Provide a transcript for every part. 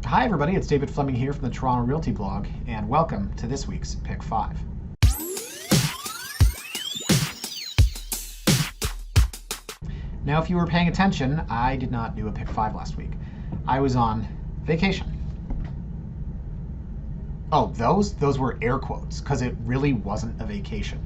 Hi everybody, it's David Fleming here from the Toronto Realty blog, and welcome to this week's Pick 5. Now, if you were paying attention, I did not do a Pick 5 last week. I was on vacation. Oh, those were air quotes, because it really wasn't a vacation.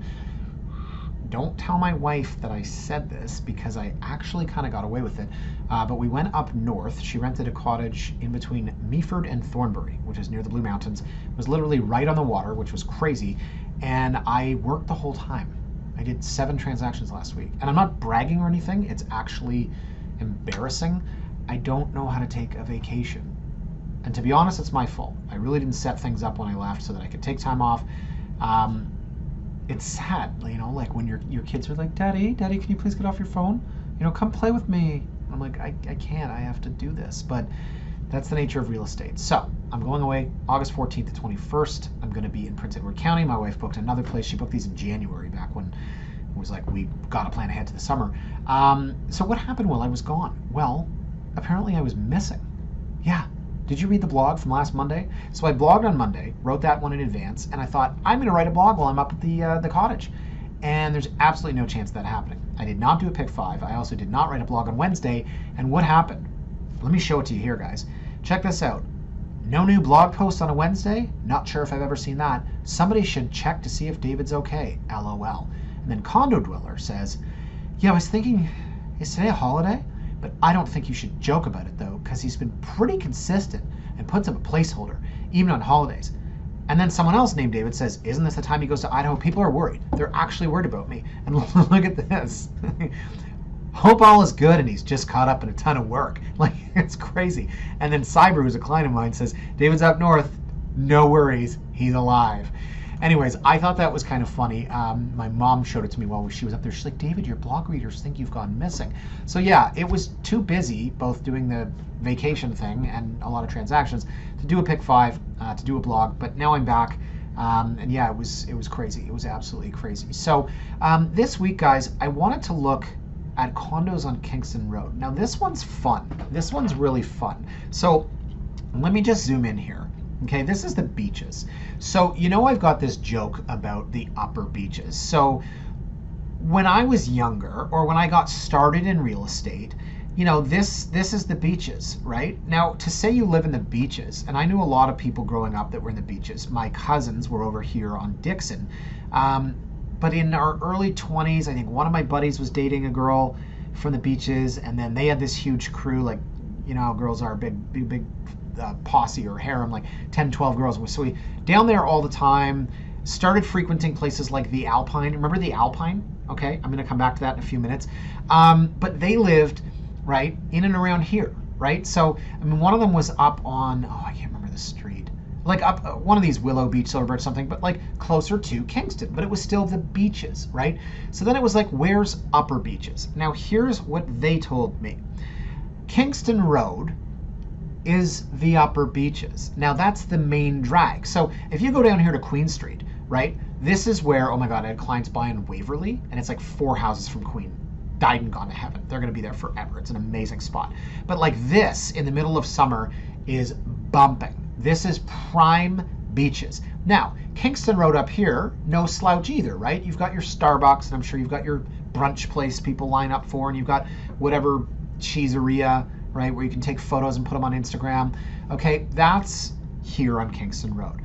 Don't tell my wife that I said this, because I actually kind of got away with it. But we went up north. She rented a cottage in between Meaford and Thornbury, which is near the Blue Mountains. It was literally right on the water, which was crazy. And I worked the whole time. I did 7 transactions last week. And I'm not bragging or anything. It's actually embarrassing. I don't know how to take a vacation. And to be honest, it's my fault. I really didn't set things up when I left so that I could take time off. It's sad, like when your kids are like, Daddy, can you please get off your phone? Come play with me. I'm like, I can't, I have to do this. But that's the nature of real estate. So I'm going away August 14th to 21st. I'm going to be in Prince Edward County. My wife booked another place. She booked these in January, back when it was like, we got to plan ahead to the summer. So what happened while I was gone? Well, apparently I was missing. Yeah. Did you read the blog from last Monday? So I blogged on Monday, wrote that one in advance, and I thought, I'm going to write a blog while I'm up at the cottage. And there's absolutely no chance of that happening. I did not do a Pick 5. I also did not write a blog on Wednesday. And what happened? Let me show it to you here, guys. Check this out. No new blog post on a Wednesday? Not sure if I've ever seen that. Somebody should check to see if David's okay. LOL. And then Condo Dweller says, yeah, I was thinking, is today a holiday? But I don't think you should joke about it, though, because he's been pretty consistent and puts up a placeholder, even on holidays. And then someone else named David says, isn't this the time he goes to Idaho? People are worried. They're actually worried about me. And look at this. Hope all is good, and he's just caught up in a ton of work. Like, it's crazy. And then Cyber, who's a client of mine, says, David's up north. No worries. He's alive. Anyways, I thought that was kind of funny. My mom showed it to me while she was up there. She's like, David, your blog readers think you've gone missing. So yeah, it was too busy, both doing the vacation thing and a lot of transactions, to do a Pick 5, to do a blog. But now I'm back. And yeah, it was crazy. It was absolutely crazy. So this week, guys, I wanted to look at condos on Kingston Road. Now this one's fun. This one's really fun. So let me just zoom in here. Okay, this is the beaches. So, I've got this joke about the upper beaches. So when I was younger, or when I got started in real estate, this is the beaches, right? Now, to say you live in the beaches, and I knew a lot of people growing up that were in the beaches. My cousins were over here on Dixon. But in our early 20s, I think one of my buddies was dating a girl from the beaches, and then they had this huge crew, like, how girls are, big posse or harem, like 10, 12 girls. So we down there all the time, started frequenting places like the Alpine. Remember the Alpine? Okay, I'm going to come back to that in a few minutes. But they lived right in and around here, right? So, one of them was up on, I can't remember the street. Like up one of these Willow Beach, Silverbird, something, but like closer to Kingston. But it was still the beaches, right? So then it was like, where's upper beaches? Now here's what they told me. Kingston Road is the upper beaches. Now that's the main drag. So if you go down here to Queen Street, right, this is where, oh my God, I had clients buy in Waverly, and it's like 4 houses from Queen, died and gone to heaven. They're gonna be there forever. It's an amazing spot. But like this, in the middle of summer, is bumping. This is prime beaches. Now, Kingston Road up here, no slouch either, right? You've got your Starbucks, and I'm sure you've got your brunch place people line up for, and you've got whatever cheeseria, right, where you can take photos and put them on Instagram. Okay, that's here on Kingston Road.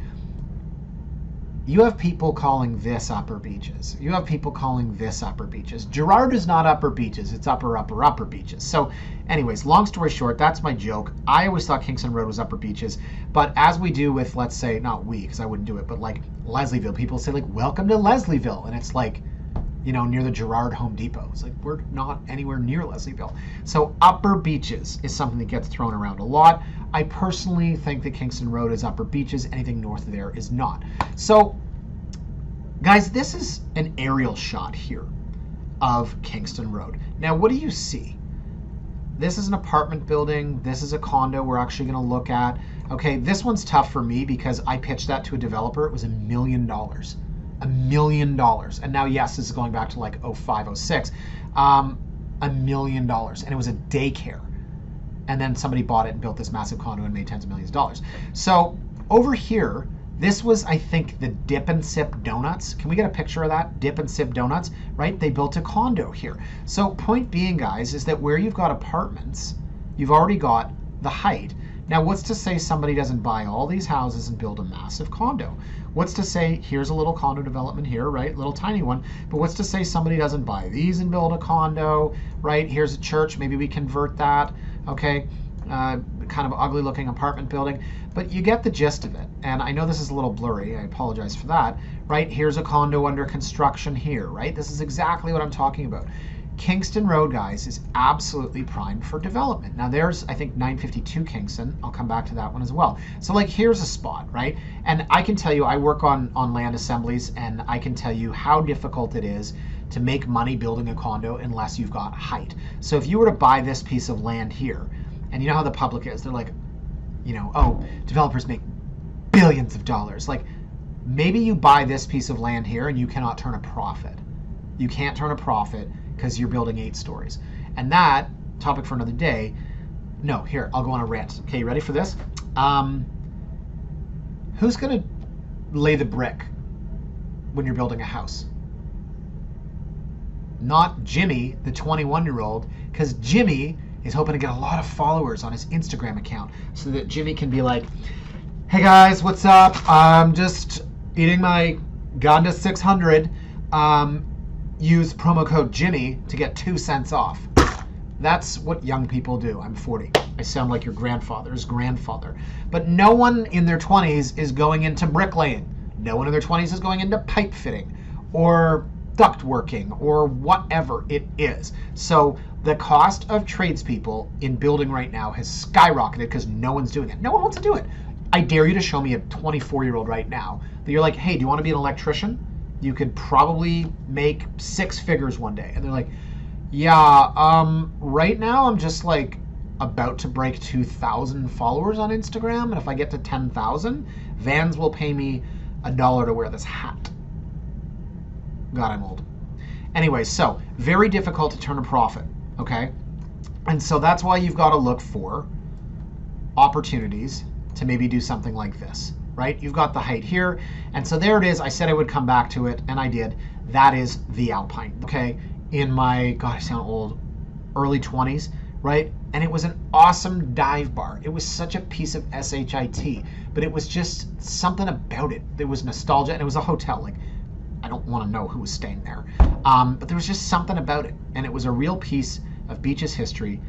You have people calling this upper beaches. You have people calling this upper beaches. Girard is not upper beaches. It's upper beaches. So anyways, long story short, that's my joke. I always thought Kingston Road was upper beaches. But as we do with, let's say, not we, because I wouldn't do it, but like Leslieville, people say like, welcome to Leslieville. And it's like, near the Girard Home Depot. It's like, we're not anywhere near Leslieville. So upper beaches is something that gets thrown around a lot. I personally think that Kingston Road is upper beaches. Anything north of there is not. So, guys, this is an aerial shot here of Kingston Road. Now, what do you see? This is an apartment building. This is a condo we're actually going to look at. Okay, this one's tough for me because I pitched that to a developer. It was $1 million. $1 million. And now, yes, this is going back to like 05, 06. $1 million. And it was a daycare. and then somebody bought it and built this massive condo and made tens of millions of dollars. So over here, this was, I think, the Dip and Sip Donuts. Can we get a picture of that? Dip and Sip Donuts, right? They built a condo here. So point being, guys, is that where you've got apartments, you've already got the height. Now, what's to say somebody doesn't buy all these houses and build a massive condo? What's to say here's a little condo development here, right? Little tiny one. But what's to say somebody doesn't buy these and build a condo, right? Here's a church. Maybe we convert that, okay? Kind of ugly looking apartment building. But you get the gist of it. And I know this is a little blurry. I apologize for that, right? Here's a condo under construction here, right? This is exactly what I'm talking about. Kingston Road, guys, is absolutely primed for development. Now there's, I think, 952 Kingston. I'll come back to that one as well. So like, here's a spot, right? And I can tell you, I work on land assemblies, and I can tell you how difficult it is to make money building a condo unless you've got height. So if you were to buy this piece of land here, and you know how the public is, they're like, you know, oh, developers make billions of dollars. Like, maybe you buy this piece of land here and you cannot turn a profit. You can't turn a profit because you're building 8 stories. And that, topic for another day. No, here, I'll go on a rant. Okay, you ready for this? Who's gonna lay the brick when you're building a house? Not Jimmy, the 21-year-old, because Jimmy is hoping to get a lot of followers on his Instagram account so that Jimmy can be like, hey guys, what's up? I'm just eating my Condos 600. Use promo code Jimmy to get 2 cents off. That's what young people do. I'm 40. I sound like your grandfather's grandfather. But no one in their 20s is going into bricklaying. No one in their 20s is going into pipe fitting or duct working or whatever it is. So the cost of tradespeople in building right now has skyrocketed because no one's doing it. No one wants to do it. I dare you to show me a 24-year-old right now that you're like, hey, do you want to be an electrician? You could probably make 6 figures one day. And they're like, yeah, right now I'm just like about to break 2,000 followers on Instagram. And if I get to 10,000, Vans will pay me $1 to wear this hat. God, I'm old. Anyway, so very difficult to turn a profit, okay? And so that's why you've got to look for opportunities to maybe do something like this, right? You've got the height here. And so there it is. I said I would come back to it, and I did. That is the Alpine, okay? In my, God, I sound old, early 20s, right? And it was an awesome dive bar. It was such a piece of shit, but it was just something about it. There was nostalgia, and it was a hotel. Like, I don't want to know who was staying there. But there was just something about it. And it was a real piece of Beach's history.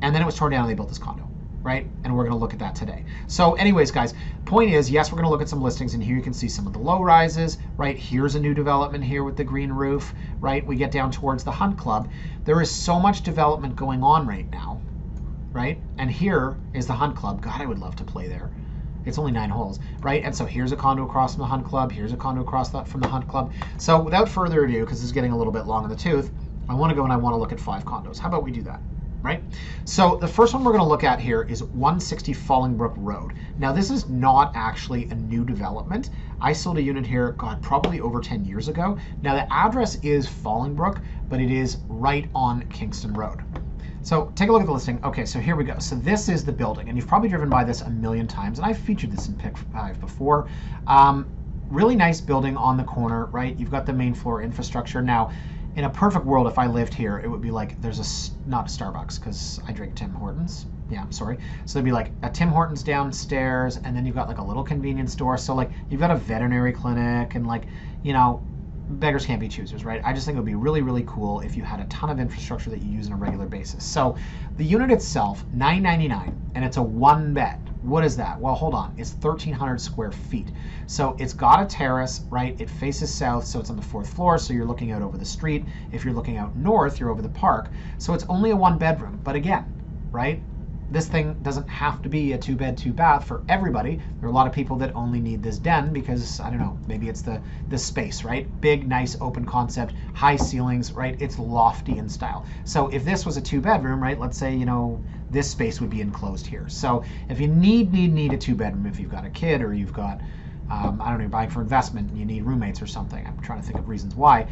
And then it was torn down and they built this condo, right? And we're going to look at that today. So anyways, guys, point is, yes, we're going to look at some listings. And here you can see some of the low rises, right? Here's a new development here with the green roof, right? We get down towards the Hunt Club. There is so much development going on right now, right? And here is the Hunt Club. God, I would love to play there. It's only 9 holes, right? And so here's a condo across from the Hunt Club. Here's a condo across from the Hunt Club. So without further ado, because this is getting a little bit long in the tooth, I want to go and I want to look at 5 condos. How about we do that, right? So the first one we're going to look at here is 160 Fallingbrook Road. Now this is not actually a new development. I sold a unit here, God, probably over 10 years ago. Now the address is Fallingbrook, but it is right on Kingston Road. So take a look at the listing. Okay, so here we go. So this is the building, and you've probably driven by this a million times, and I've featured this in Pick 5 before. Really nice building on the corner, right? You've got the main floor infrastructure. Now, in a perfect world, if I lived here, it would be like there's not a Starbucks, because I drink Tim Hortons. Yeah, I'm sorry. So there'd be like a Tim Hortons downstairs, and then you've got like a little convenience store. So like you've got a veterinary clinic, and like, you know, beggars can't be choosers, right? I just think it would be really, really cool if you had a ton of infrastructure that you use on a regular basis. So the unit itself, $999, and it's a 1 bed. What is that? Well, hold on. It's 1,300 square feet. So it's got a terrace, right? It faces south, so it's on the 4th floor, so you're looking out over the street. If you're looking out north, you're over the park. So it's only a 1 bedroom. But again, right? This thing doesn't have to be a 2 bed, 2 bath for everybody. There are a lot of people that only need this den because, I don't know, maybe it's the space, right? Big, nice, open concept, high ceilings, right? It's lofty in style. So if this was a 2 bedroom, right, let's say, you know, this space would be enclosed here. So if you need a 2 bedroom, if you've got a kid or you've got, I don't know, you're buying for investment and you need roommates or something. I'm trying to think of reasons why.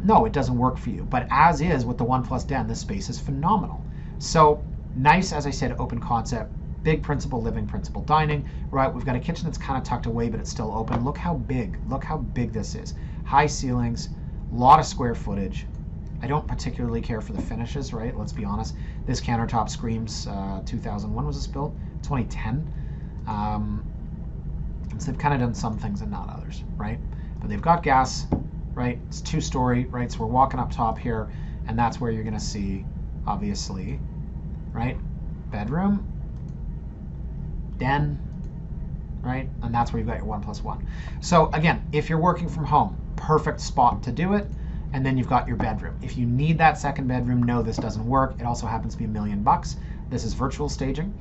No, it doesn't work for you. But as is with the 1+ den, the space is phenomenal. So Nice, as I said, open concept. Big principal living, principal dining, right? We've got a kitchen that's kind of tucked away, but it's still open. Look how big this is. High ceilings, a lot of square footage. I don't particularly care for the finishes, right? Let's be honest. This countertop screams 2000. When was this built? 2010. So they've kind of done some things and not others, right? But they've got gas, right? It's 2-story, right? So we're walking up top here, and that's where you're going to see, obviously, right? Bedroom, den, right? And that's where you've got your 1+1. So again, if you're working from home, perfect spot to do it. And then you've got your bedroom. If you need that second bedroom, no, this doesn't work. It also happens to be $1 million. This is virtual staging.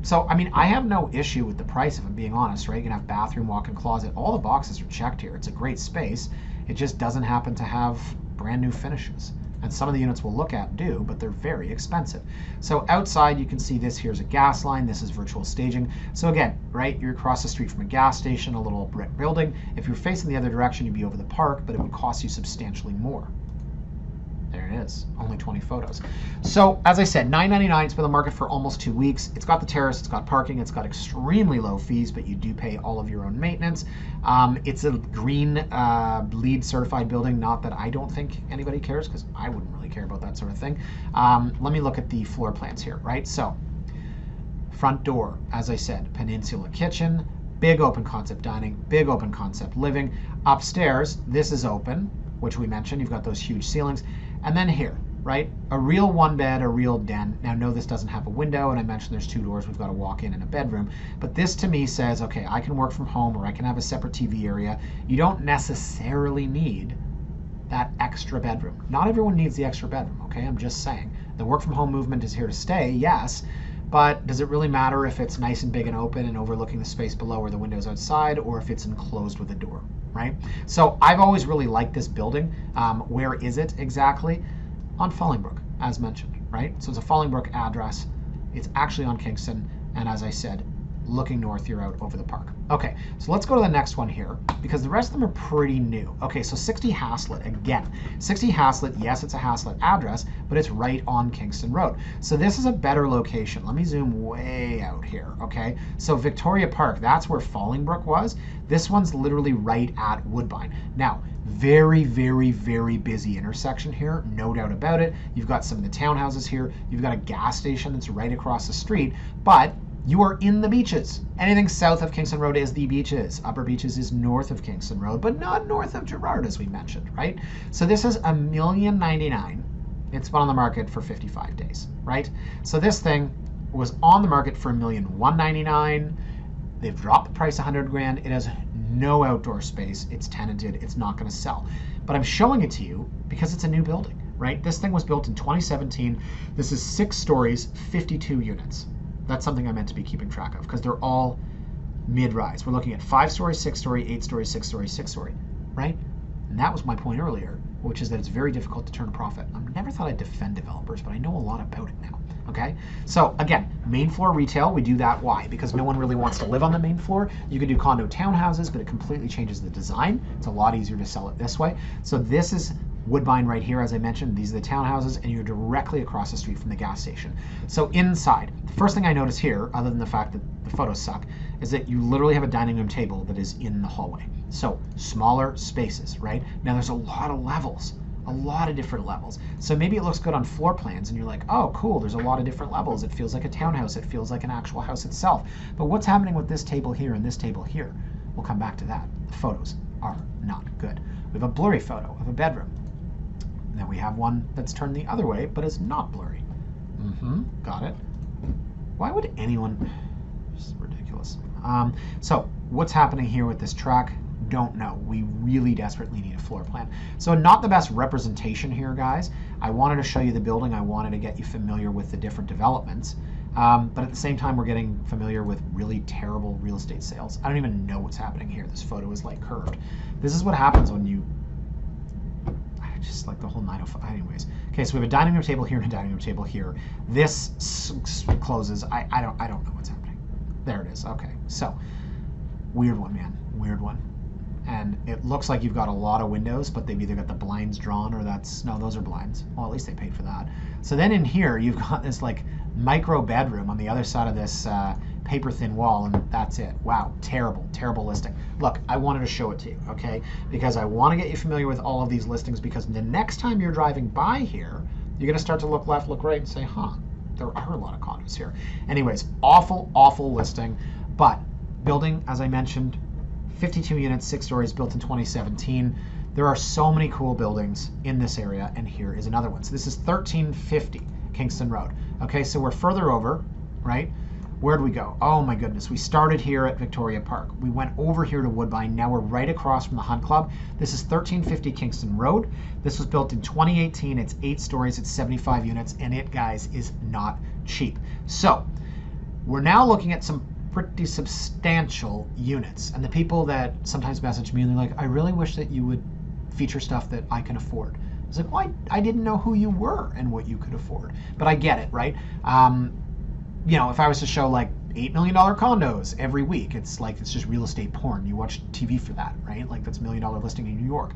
So, I mean, I have no issue with the price, if I'm being honest, right? You can have bathroom, walk-in closet. All the boxes are checked here. It's a great space. It just doesn't happen to have brand new finishes. And some of the units we'll look at do, but they're very expensive. So outside, you can see this here's a gas line. This is virtual staging. So again, right, you're across the street from a gas station, a little brick building. If you're facing the other direction, you'd be over the park, but it would cost you substantially more. There it is, only 20 photos. So as I said, $9.99, it's been on the market for almost 2 weeks. It's got the terrace, it's got parking, it's got extremely low fees, but you do pay all of your own maintenance. It's a green LEED certified building, not that I don't think anybody cares, because I wouldn't really care about that sort of thing. Let me look at the floor plans here, right? So front door, as I said, peninsula kitchen, big open concept dining, big open concept living. Upstairs, this is open, which we mentioned, you've got those huge ceilings. And then here, right, a real 1-bed, a real den. Now, no, this doesn't have a window, and I mentioned there's 2 doors. We've got a walk-in and a bedroom. But this, to me, says, okay, I can work from home, or I can have a separate TV area. You don't necessarily need that extra bedroom. Not everyone needs the extra bedroom, okay? I'm just saying. The work-from-home movement is here to stay, yes, but does it really matter if it's nice and big and open and overlooking the space below or the windows outside, or if it's enclosed with a door? Right? So I've always really liked this building. Where is it exactly? On Fallingbrook, as mentioned, right? So it's a Fallingbrook address. It's actually on Kingston, and as I said, looking north, you're out over the park. Okay, so let's go to the next one here, because the rest of them are pretty new. Okay, so 60 Haslett, again. 60 Haslett, yes, it's a Haslett address, but it's right on Kingston Road. So this is a better location. Let me zoom way out here, okay? So Victoria Park, that's where Fallingbrook was. This one's literally right at Woodbine. Now, very, very, very busy intersection here, no doubt about it. You've got some of the townhouses here. You've got a gas station that's right across the street, but you are in the beaches. Anything south of Kingston Road is the beaches. Upper Beaches is north of Kingston Road, but not north of Gerrard, as we mentioned, right? So this is $1,099,000. It's been on the market for 55 days, right? So this thing was on the market for $1,199,000. They've dropped the price 100 grand. It has no outdoor space. It's tenanted. It's not going to sell. But I'm showing it to you because it's a new building, right? This thing was built in 2017. This is 6 stories, 52 units. That's something I meant to be keeping track of because they're all mid-rise. We're looking at 5-story, 6-story, 8-story, 6-story, 6-story, right? And that was my point earlier, which is that it's very difficult to turn a profit. I never thought I'd defend developers, but I know a lot about it now. Okay, so again, main floor retail, we do that. Why? Because no one really wants to live on the main floor. You can do condo townhouses, but it completely changes the design. It's a lot easier to sell it this way. So this is Woodbine right here, as I mentioned. These are the townhouses, and you're directly across the street from the gas station. So inside, the first thing I notice here, other than the fact that the photos suck, is that you literally have a dining room table that is in the hallway. So smaller spaces, right? Now there's a lot of levels. A lot of different levels. So maybe it looks good on floor plans and you're like, oh, cool, there's a lot of different levels. It feels like a townhouse. It feels like an actual house itself. But what's happening with this table here and this table here? We'll come back to that. The photos are not good. We have a blurry photo of a bedroom. And then we have one that's turned the other way, but is not blurry. Got it. Why would anyone, this is ridiculous. So what's happening here with this track? Don't know. We really desperately need a floor plan. So not the best representation here, guys. I wanted to show you the building. I wanted to get you familiar with the different developments. But at the same time, we're getting familiar with really terrible real estate sales. I don't even know what's happening here. This photo is like curved. This is what happens when you, I just like the whole 905. Anyways. Okay, so we have a dining room table here and a dining room table here. This closes. I don't know what's happening. There it is. Okay, so weird one, man. Weird one. And it looks like you've got a lot of windows, but they've either got the blinds drawn or no, those are blinds. Well, at least they paid for that. So then in here, you've got this like micro bedroom on the other side of this paper thin wall, and that's it. Wow, terrible, terrible listing. Look, I wanted to show it to you, okay? Because I want to get you familiar with all of these listings, because the next time you're driving by here, you're going to start to look left, look right, and say, huh, there are a lot of condos here. Anyways, awful, awful listing, but building, as I mentioned, 52 units, 6 stories, built in 2017. There are so many cool buildings in this area, and here is another one. So this is 1350 Kingston Road. Okay, so we're further over, right? Where'd we go? Oh my goodness, we started here at Victoria Park. We went over here to Woodbine. Now we're right across from the Hunt Club. This is 1350 Kingston Road. This was built in 2018. It's 8 stories, it's 75 units, and it, guys, is not cheap. So we're now looking at some pretty substantial units. And the people that sometimes message me and they're like, I really wish that you would feature stuff that I can afford. I was like, well, I didn't know who you were and what you could afford. But I get it, right? You know, if I was to show like $8 million condos every week, it's like, it's just real estate porn. You watch TV for that, right? Like that's $1 million listing in New York.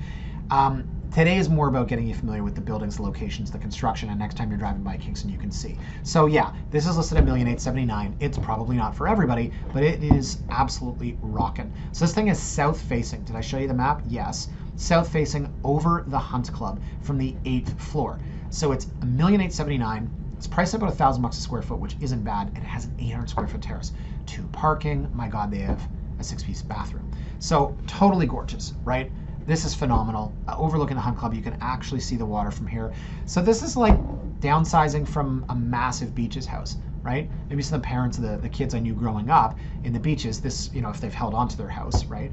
Today is more about getting you familiar with the buildings, the locations, the construction, and next time you're driving by Kingston, you can see. So yeah, this is listed at $1,879,000. It's probably not for everybody, but it is absolutely rocking. So this thing is south facing. Did I show you the map? Yes. South facing over the Hunt Club from the 8th floor. So it's $1,879,000. It's priced at about $1,000 a square foot, which isn't bad, and it has an 800 square foot terrace. 2 parking. My God, they have a 6-piece bathroom. So totally gorgeous, right? This is phenomenal. Overlooking the Hunt Club, you can actually see the water from here. So this is like downsizing from a massive beaches house, right? Maybe some of the parents of the kids I knew growing up in the beaches, this, you know, if they've held on to their house, right?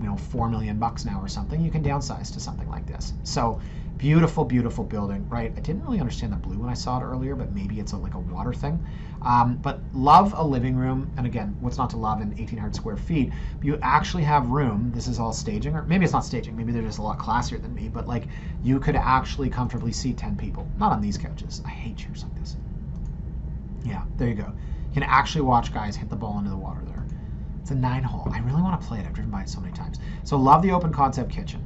You know, $4 million now or something, you can downsize to something like this. So beautiful, beautiful building, right? I didn't really understand the blue when I saw it earlier, but maybe it's like a water thing. But love a living room. And again, what's not to love in 1,800 square feet? You actually have room. This is all staging, or maybe it's not staging. Maybe they're just a lot classier than me, but like you could actually comfortably seat 10 people. Not on these couches. I hate chairs like this. Yeah, there you go. You can actually watch guys hit the ball into the water there. It's a 9-hole. I really want to play it. I've driven by it so many times. So love the open concept kitchen,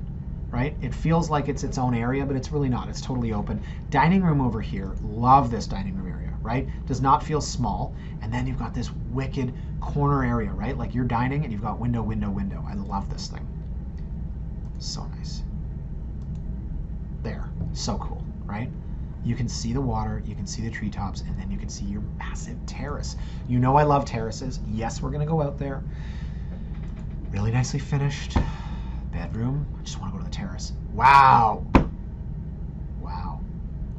right? It feels like it's its own area, but it's really not. It's totally open. Dining room over here. Love this dining room area, right? Does not feel small. And then you've got this wicked corner area, right? Like you're dining and you've got window, window, window. I love this thing. So nice. There. So cool, right? You can see the water, you can see the treetops, and then you can see your massive terrace. You know I love terraces. Yes, we're gonna go out there. Really nicely finished. Bedroom. I just want to go to the terrace. Wow. Wow.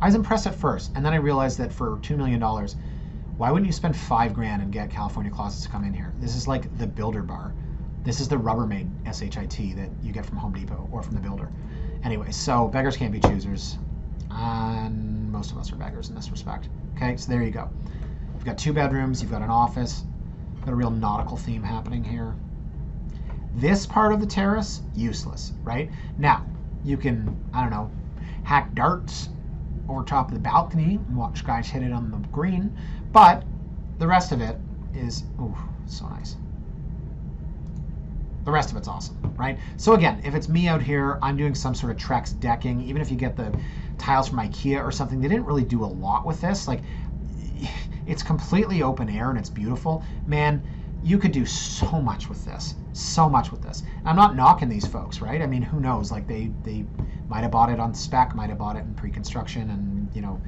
I was impressed at first, and then I realized that for $2 million, why wouldn't you spend $5,000 and get California Closets to come in here? This is like the builder bar. This is the Rubbermaid SHIT that you get from Home Depot or from the builder. Anyway, so beggars can't be choosers. And most of us are beggars in this respect. Okay, so there you go. You've got 2 bedrooms, you've got an office, got a real nautical theme happening here. This part of the terrace, useless, right? Now, you can, I don't know, hack darts over top of the balcony and watch guys hit it on the green, but the rest of it is, ooh, so nice. The rest of it's awesome, right? So again, if it's me out here, I'm doing some sort of Trex decking, even if you get the tiles from IKEA or something, they didn't really do a lot with this. Like, it's completely open air and it's beautiful. Man, you could do so much with this. So much with this. And I'm not knocking these folks, right? I mean, who knows? Like they might have bought it on spec, might have bought it in pre-construction, and you know,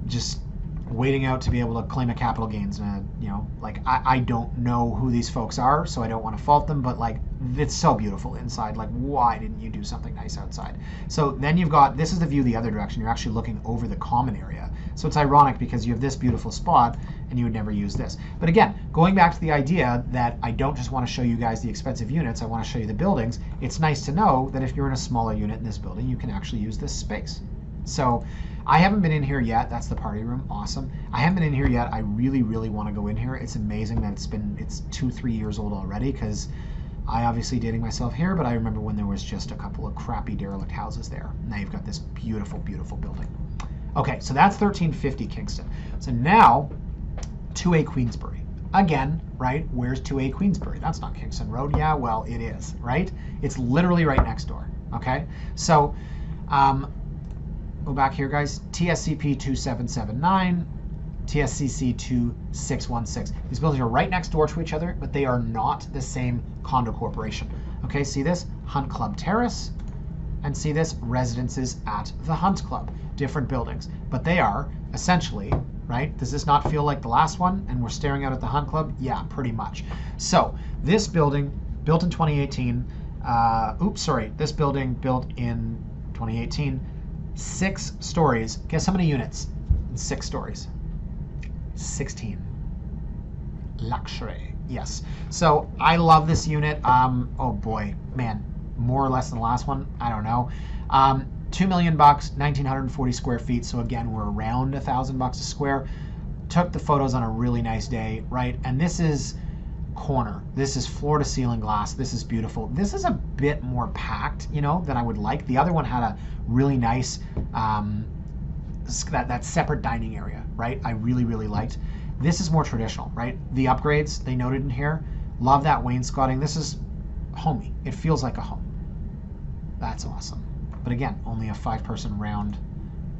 just waiting out to be able to claim a capital gains. And you know, like I don't know who these folks are, so I don't want to fault them. But like, it's so beautiful inside. Like, why didn't you do something nice outside? So then you've got, this is the view the other direction. You're actually looking over the common area. So it's ironic because you have this beautiful spot and you would never use this. But again, going back to the idea that I don't just want to show you guys the expensive units, I want to show you the buildings. It's nice to know that if you're in a smaller unit in this building, you can actually use this space. So I haven't been in here yet. That's the party room. Awesome. I haven't been in here yet. I really, really want to go in here. It's amazing that it's 2-3 years old already, because I obviously dating myself here, but I remember when there was just a couple of crappy derelict houses there. Now you've got this beautiful, beautiful building. Okay, so that's 1350 Kingston. So now 2A Queensbury. Again, right, where's 2A Queensbury? That's not Kingston Road. Yeah, well, it is, right? It's literally right next door. Okay, so go back here, guys. TSCP 2779, TSCC 2616. These buildings are right next door to each other, but they are not the same condo corporation. Okay, see this? Hunt Club Terrace, and see this? Residences at the Hunt Club. Different buildings, but they are essentially, right? Does this not feel like the last one? And we're staring out at the Hunt Club? Yeah, pretty much. So this building, built in 2018, this building built in 2018, 6 stories. Guess how many units in 6 stories? 16. Luxury. Yes. So I love this unit. Oh boy, man, more or less than the last one. I don't know. $2 million, 1,940 square feet. So again, we're around $1,000 a square. Took the photos on a really nice day, right? And this is corner. This is floor to ceiling glass. This is beautiful. This is a bit more packed, you know, than I would like. The other one had a really nice, that separate dining area, right? I really, really liked. This is more traditional, right? The upgrades they noted in here. Love that wainscoting. This is homey. It feels like a home. That's awesome. But again, only a 5-person round,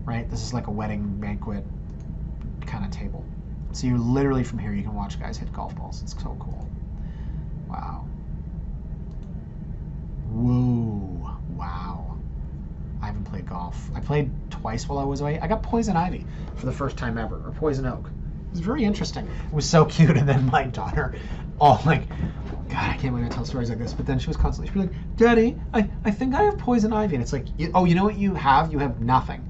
right? This is like a wedding banquet kind of table. So you're literally from here, you can watch guys hit golf balls. It's so cool. Wow. Whoa. Wow. I haven't played golf. I played twice while I was away. I got poison ivy for the first time ever, or poison oak. It was very interesting. It was so cute. And then my daughter, all like, God, I can't believe I tell stories like this. But then she was constantly, she'd be like, Daddy, I think I have poison ivy. And it's like, oh, you know what you have? You have nothing.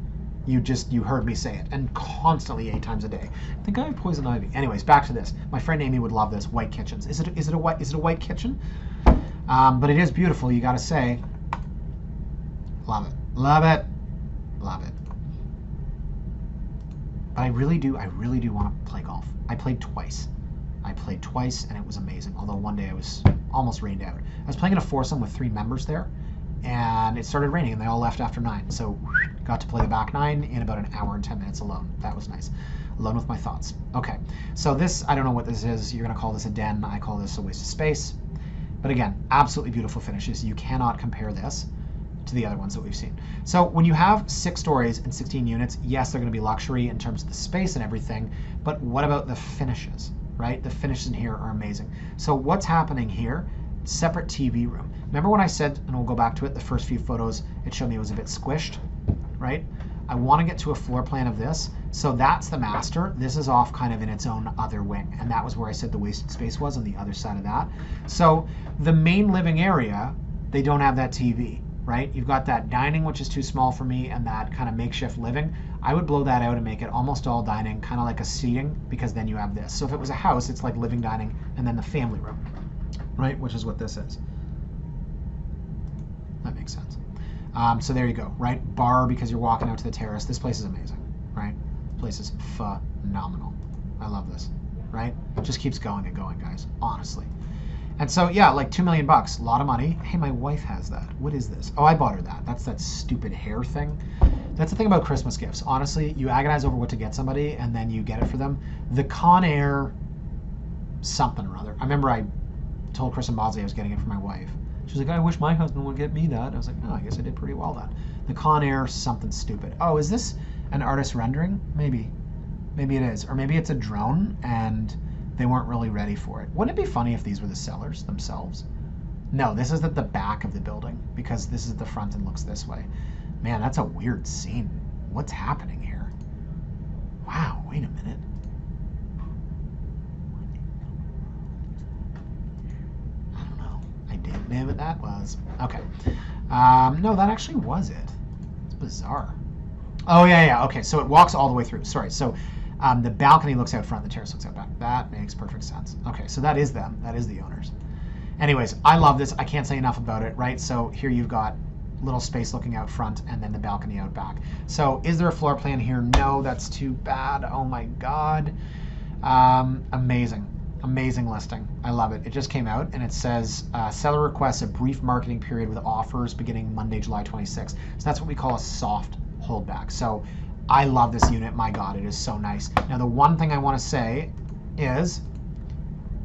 You heard me say it, and constantly 8 times a day. I think I have poison ivy. Anyways, back to this. My friend Amy would love this. White kitchens. Is it a white kitchen? But it is beautiful. You got to say, love it, love it, love it. But I really do want to play golf. I played twice, and it was amazing. Although one day I was almost rained out. I was playing in a foursome with 3 members there, and it started raining, and they all left after 9. So got to play the back 9 in about an hour and 10 minutes alone. That was nice. Alone with my thoughts. Okay, so this, I don't know what this is. You're gonna call this a den. I call this a waste of space. But again, absolutely beautiful finishes. You cannot compare this to the other ones that we've seen. So when you have 6 stories and 16 units, yes, they're gonna be luxury in terms of the space and everything, but what about the finishes, right? The finishes in here are amazing. So what's happening here? Separate TV room. Remember when I said, and we'll go back to it, the first few photos, it showed me it was a bit squished, right? I want to get to a floor plan of this. So that's the master. This is off kind of in its own other wing. And that was where I said the wasted space was, on the other side of that. So the main living area, they don't have that TV, right? You've got that dining, which is too small for me, and that kind of makeshift living. I would blow that out and make it almost all dining, kind of like a seating, because then you have this. So if it was a house, it's like living, dining, and then the family room, right? Which is what this is. That makes sense. So there you go, right? Bar, because you're walking out to the terrace. This place is amazing, right? This place is phenomenal. I love this, right? It just keeps going and going, guys, honestly. And so, yeah, like $2 million, a lot of money. Hey, my wife has that. What is this? Oh, I bought her that. That's that stupid hair thing. That's the thing about Christmas gifts. Honestly, you agonize over what to get somebody, and then you get it for them. The Conair something or other. I remember I told Chris and Bosley I was getting it for my wife. She was like, I wish my husband would get me that. I was like, no, I guess I did pretty well then. The Conair something stupid. Oh, is this an artist rendering? Maybe. Maybe it is. Or maybe it's a drone and they weren't really ready for it. Wouldn't it be funny if these were the sellers themselves? No, this is at the back of the building because this is the front and looks this way. Man, that's a weird scene. What's happening here? Wow, wait a minute. Maybe that was. Okay. No, that actually was it. It's bizarre. Oh, yeah. Okay, so it walks all the way through. Sorry. So the balcony looks out front, the terrace looks out back. That makes perfect sense. Okay, so that is them. That is the owners. Anyways, I love this. I can't say enough about it, right? So here you've got little space looking out front and then the balcony out back. So is there a floor plan here? No, that's too bad. Oh, my God. Amazing. Amazing listing. I love it. It just came out and it says seller requests a brief marketing period with offers beginning Monday, July 26th. So that's what we call a soft holdback. So I love this unit. My God, it is so nice. Now, the one thing I want to say is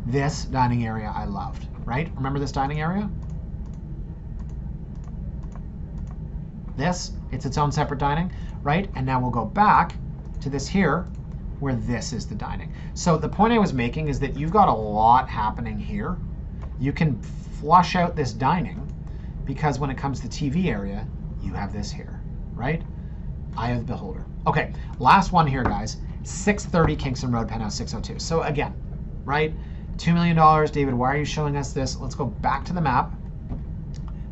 this dining area I loved, right? Remember this dining area? This, it's its own separate dining, right? And now we'll go back to this here, where this is the dining. So the point I was making is that you've got a lot happening here. You can flush out this dining because when it comes to TV area, you have this here, right? Eye of the beholder. Okay, last one here, guys. 630 Kingston Road, penthouse 602. So again, right? $2 million. David, why are you showing us this? Let's go back to the map.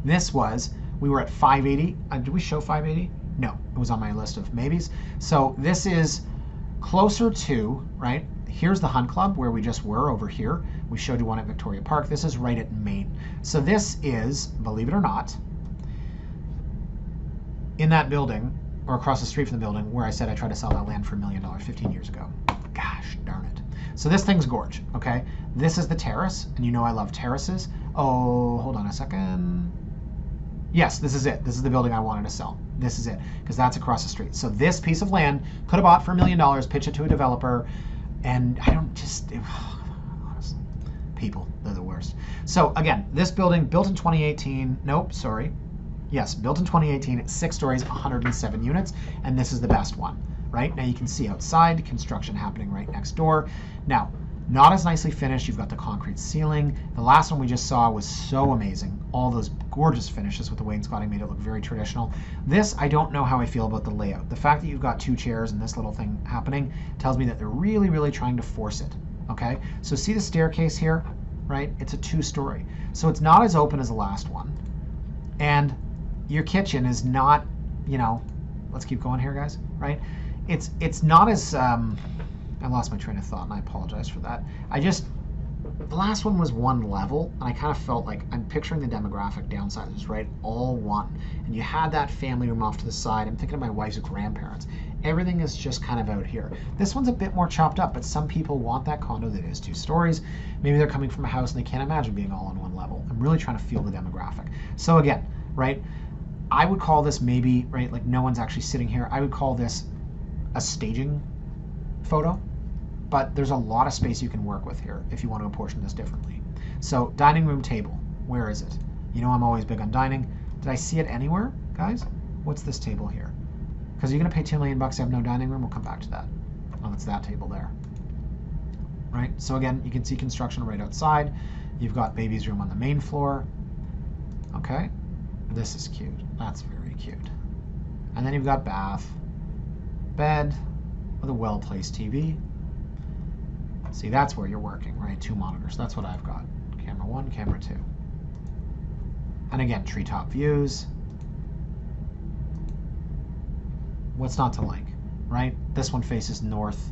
This was, we were at 580. Did we show 580? No, it was on my list of maybes. So this is closer to, right? Here's the Hunt Club where we just were over here. We showed you one at Victoria Park. This is right at Main. So this is, believe it or not, in that building, or across the street from the building, where I said I tried to sell that land for $1 million 15 years ago. Gosh darn it. So this thing's gorge, okay? This is the terrace, and you know I love terraces. Oh, hold on a second. Yes, this is it. This is the building I wanted to sell. This is it, because that's across the street. So this piece of land could have bought for $1 million, pitch it to a developer, and I don't just, honestly, people, they're the worst. So again, this building built in 2018, nope, sorry. Yes, built in 2018, 6 stories, 107 units, and this is the best one, right? Now you can see outside, construction happening right next door. Now, not as nicely finished. You've got the concrete ceiling. The last one we just saw was so amazing. All those gorgeous finishes with the wainscoting made it look very traditional. This, I don't know how I feel about the layout. The fact that you've got 2 chairs and this little thing happening tells me that they're really, really trying to force it, okay? So see the staircase here, right? It's a 2-story. So it's not as open as the last one. And your kitchen is not, you know, let's keep going here, guys, right? It's not as, I lost my train of thought and I apologize for that. The last one was one level and I kind of felt like I'm picturing the demographic downsizers, right? All one. And you had that family room off to the side. I'm thinking of my wife's grandparents. Everything is just kind of out here. This one's a bit more chopped up, but some people want that condo that is 2 stories. Maybe they're coming from a house and they can't imagine being all on one level. I'm really trying to feel the demographic. So again, right? I would call this maybe, right, like no one's actually sitting here. I would call this a staging photo, but there's a lot of space you can work with here if you want to apportion this differently. So dining room table, where is it? You know I'm always big on dining. Did I see it anywhere, guys? What's this table here? Because you're going to pay $2 million to have no dining room. We'll come back to that. Oh, it's that table there. Right? So again, you can see construction right outside. You've got baby's room on the main floor. Okay. This is cute. That's very cute. And then you've got bath, bed with a well-placed TV. See, that's where you're working, right? 2 monitors. That's what I've got. Camera 1, camera 2. And again, treetop views. What's not to like, right? This one faces north.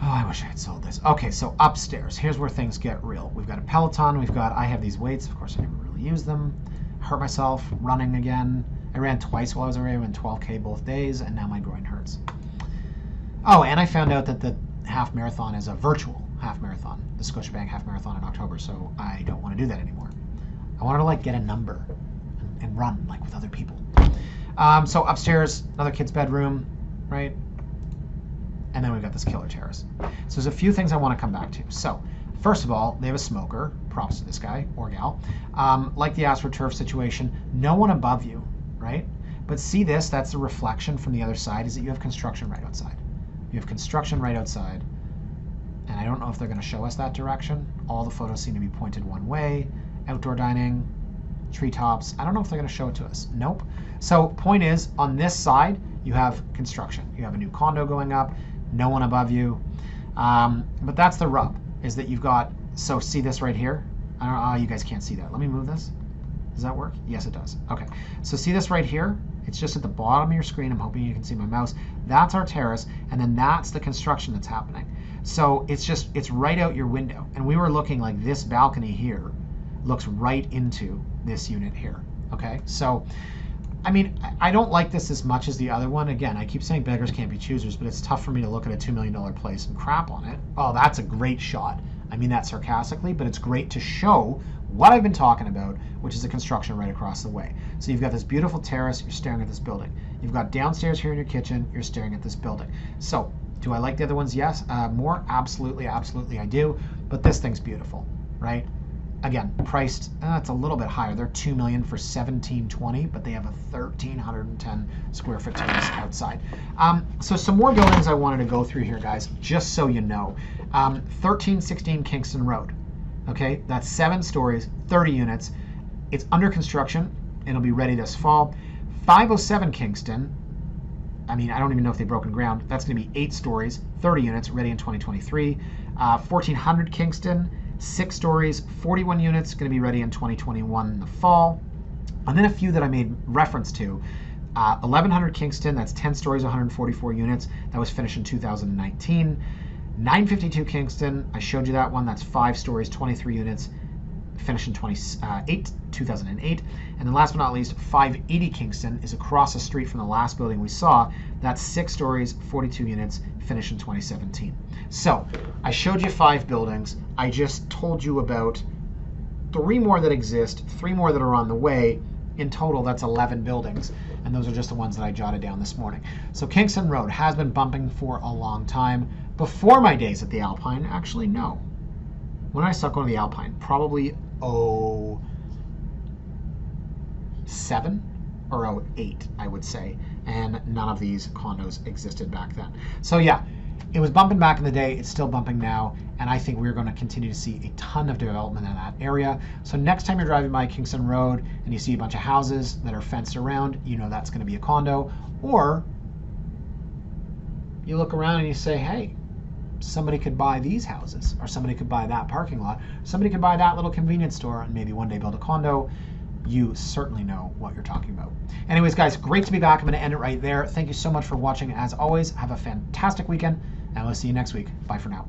Oh, I wish I had sold this. Okay, so upstairs. Here's where things get real. We've got a Peloton. I have these weights. Of course, I never really use them. Hurt myself running again. I ran twice while I was away. I ran 12K both days, and now my groin hurts. Oh, and I found out that the half marathon is a virtual half marathon, the Scotiabank half marathon in October, so I don't want to do that anymore. I wanted to like get a number and run like with other people. So upstairs, another kid's bedroom, right? And then we've got this killer terrace. So there's a few things I want to come back to. So first of all, they have a smoker. Props to this guy or gal. Like the AstroTurf situation, no one above you, right? But see this, that's the reflection from the other side, is that you have construction right outside. You have construction right outside. And I don't know if they're going to show us that direction. All the photos seem to be pointed one way. Outdoor dining, treetops. I don't know if they're going to show it to us. Nope. So point is, on this side, you have construction. You have a new condo going up, no one above you. But that's the rub, is that you've got, so see this right here? I don't know, you guys can't see that. Let me move this. Does that work? Yes, it does. Okay. So see this right here? It's just at the bottom of your screen. I'm hoping you can see my mouse. That's our terrace, and then that's the construction that's happening. So it's right out your window. And we were looking like this balcony here looks right into this unit here. Okay, so I mean, I don't like this as much as the other one. Again, I keep saying beggars can't be choosers, but it's tough for me to look at a $2 million place and crap on it. Oh, that's a great shot. I mean that sarcastically, but it's great to show what I've been talking about, which is the construction right across the way. So you've got this beautiful terrace, you're staring at this building. You've got downstairs here in your kitchen, you're staring at this building. So do I like the other ones? Yes. More? Absolutely, absolutely I do. But this thing's beautiful, right? Again, priced, it's a little bit higher. They're $2 million for 1720, but they have a 1,310 square foot terrace outside. So some more buildings I wanted to go through here, guys, just so you know. 1316 Kingston Road. Okay, that's 7 stories, 30 units. It's under construction. It'll be ready this fall. 507 Kingston. I mean, I don't even know if they've broken ground. That's going to be 8 stories, 30 units, ready in 2023. 1400 Kingston, 6 stories, 41 units, going to be ready in 2021 in the fall. And then a few that I made reference to. 1100 Kingston, that's 10 stories, 144 units. That was finished in 2019. 952 Kingston, I showed you that one. That's 5 stories, 23 units, finished in 2008. And then last but not least, 580 Kingston is across the street from the last building we saw. That's 6 stories, 42 units, finished in 2017. So I showed you 5 buildings. I just told you about 3 more that exist, 3 more that are on the way. In total, that's 11 buildings. And those are just the ones that I jotted down this morning. So Kingston Road has been bumping for a long time. Before my days at the Alpine, actually, no. When I stopped going to the Alpine, probably 07 or 08, I would say. And none of these condos existed back then. So yeah, it was bumping back in the day. It's still bumping now. And I think we're going to continue to see a ton of development in that area. So next time you're driving by Kingston Road and you see a bunch of houses that are fenced around, you know that's going to be a condo. Or you look around and you say, hey, somebody could buy these houses, or somebody could buy that parking lot, somebody could buy that little convenience store and maybe one day build a condo. You certainly know what you're talking about. Anyways, guys, great to be back. I'm going to end it right there. Thank you so much for watching. As always, have a fantastic weekend, and we'll see you next week. Bye for now.